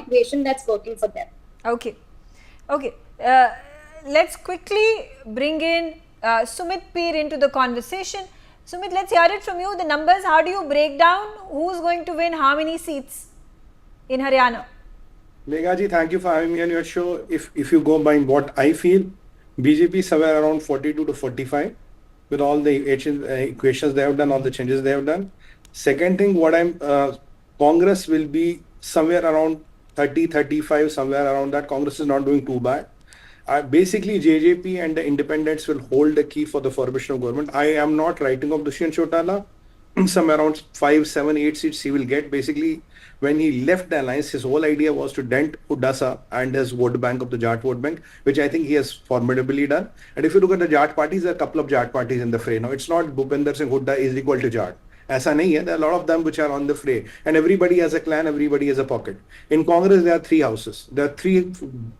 equation that's working for them. Okay. Okay. Let's quickly bring in Sumit Peer into the conversation. Sumit, let's hear it from you. The numbers, how do you break down who's going to win how many seats in Haryana? Meghaji, thank you for having me on your show. If you go by what I feel, BJP somewhere around 42 to 45 with all the equations they have done, all the changes they have done. Second thing, Congress will be somewhere around 30, 35, somewhere around that. Congress is not doing too bad. Basically, JJP and the independents will hold the key for the formation of government. I am not writing off Dushyant Chautala. Somewhere around 5, 7, 8 seats he will get. Basically, when he left the alliance, his whole idea was to dent Udasa and his vote bank of the Jat vote bank, which I think he has formidably done. And if you look at the Jat parties, there are a couple of Jat parties in the fray. Now, it's not Bhupender Singh Hooda is equal to Jat. ऐसा नहीं है. There are a lot of them which are on the fray, and everybody has a clan, everybody has a pocket. In Congress, there are 3 houses. There are 3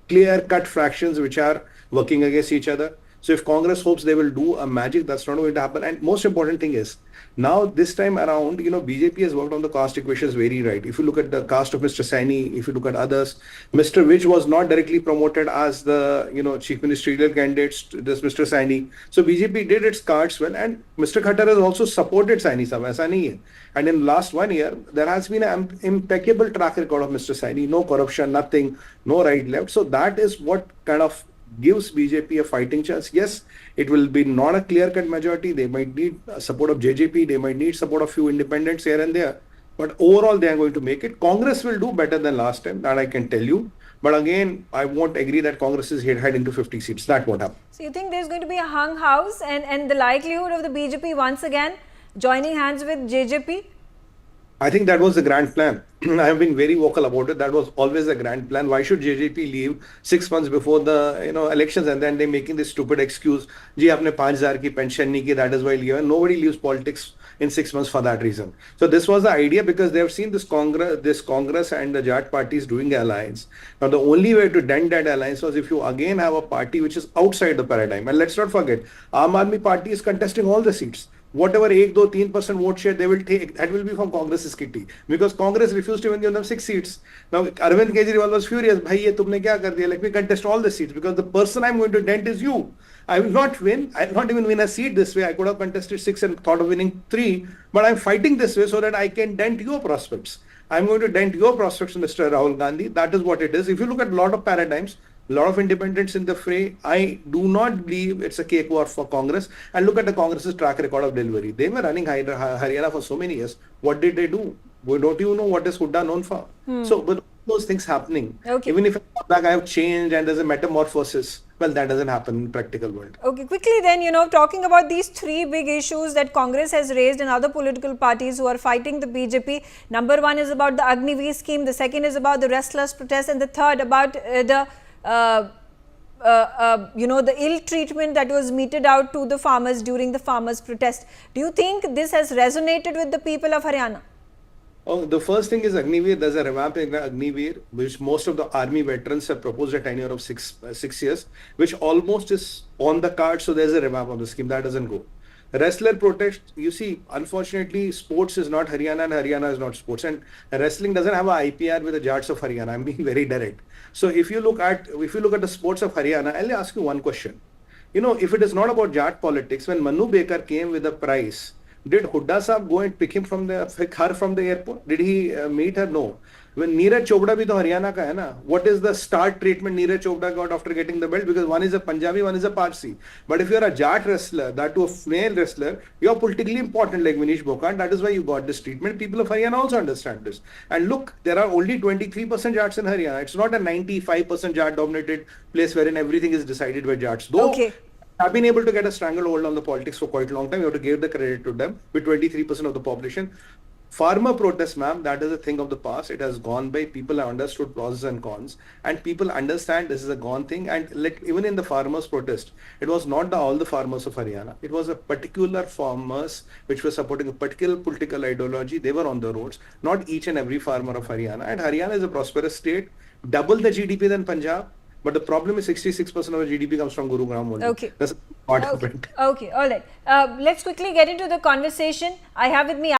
clear-cut fractions which are working against each other. So if Congress hopes they will do a magic, that's not going to happen. And most important thing is, now this time around, BJP has worked on the caste equations very right. If you look at the caste of Mr. Saini, if you look at others, Mr. Vij was not directly promoted as the, chief ministerial candidates, this Mr. Saini. So BJP did its cards well, and Mr. Khattar has also supported Saini Sab, aisa nahi hai. And in last 1 year, there has been an impeccable track record of Mr. Saini, no corruption, nothing, no right left. So that is what kind of gives BJP a fighting chance. Yes, it will be not a clear-cut majority. They might need support of JJP. They might need support of few independents here and there. But overall, they are going to make it. Congress will do better than last time. That I can tell you. But again, I won't agree that Congress is heading to 50 seats. That won't happen. So you think there's going to be a hung house and the likelihood of the BJP once again joining hands with JJP? I think that was the grand plan. I have been very vocal about it. That was always the grand plan. Why should JJP leave 6 months before the elections, and then they're making this stupid excuse, "Ji, aapne 5,000 ki pension nahi ki, that is why leave." Nobody leaves politics in 6 months for that reason. So this was the idea, because they have seen this Congress and the Jat parties doing alliance. Now the only way to dent that alliance was if you again have a party which is outside the paradigm. And let's not forget, Aam Aadmi Party is contesting all the seats. Whatever 1, 2, 3% vote share they will take, that will be from Congress's kitty, because Congress refused to even give them 6 seats. Now Arvind Kejriwal was furious. Bhai, ye tumne kya kar diya? Let me contest all the seats, because the person I'm going to dent is you. I will not win. I will not even win a seat this way. I could have contested 6 and thought of winning 3, but I'm fighting this way so that I can dent your prospects. I'm going to dent your prospects, Mr. Rahul Gandhi. That is what it is. If you look at a lot of paradigms, a lot of independents in the fray, I do not believe it's a cakewalk for Congress. And look at the Congress's track record of delivery. They were running Haryana for so many years. What did they do? Well, don't you know what is Hooda known for? So, with those things happening, even if I have changed and there's a metamorphosis, well, that doesn't happen in practical world. Okay, quickly then, talking about these 3 big issues that Congress has raised and other political parties who are fighting the BJP. Number 1 is about the Agniveer scheme. The second is about the restless protest. And the third about the ill treatment that was meted out to the farmers during the farmers' protest. Do you think this has resonated with the people of Haryana? Oh, the first thing is Agniveer. There's a revamp in Agniveer, which most of the army veterans have proposed a tenure of 6 years, which almost is on the card. So there's a revamp of the scheme. That doesn't go. Wrestler protest, you see, unfortunately, sports is not Haryana and Haryana is not sports. And wrestling doesn't have an IPR with the Jats of Haryana. I'm being very direct. So if you look at the sports of Haryana, I'll ask you one question. If it is not about Jat politics, when Manu Baker came with a prize, did Hooda Saab go and pick her from the airport? Did he meet her? No. When Neeraj Chopra bhi to Haryana ka hai na, what is the start treatment Neeraj Chopra got after getting the belt? Because one is a Punjabi, one is a Parsi. But if you are a Jat wrestler, that to a male wrestler, you are politically important like Manish Bhokat. That is why you got this treatment. People of Haryana also understand this. And look, there are only 23% Jats in Haryana. It's not a 95% Jat dominated place wherein everything is decided by Jats. Though have been able to get a stranglehold on the politics for quite a long time. You have to give the credit to them with 23% of the population. Farmer protest, ma'am, that is a thing of the past. It has gone by. People have understood pros and cons, and people understand this is a gone thing. And like even in the farmers protest, it was not all the farmers of Haryana. It was a particular farmers which were supporting a particular political ideology. They were on the roads. Not each and every farmer of Haryana. And Haryana is a prosperous state, double the GDP than Punjab. But the problem is 66% of the GDP comes from Gurugram only. Okay. That's part of it. Okay, all right. Let's quickly get into the conversation. I have with me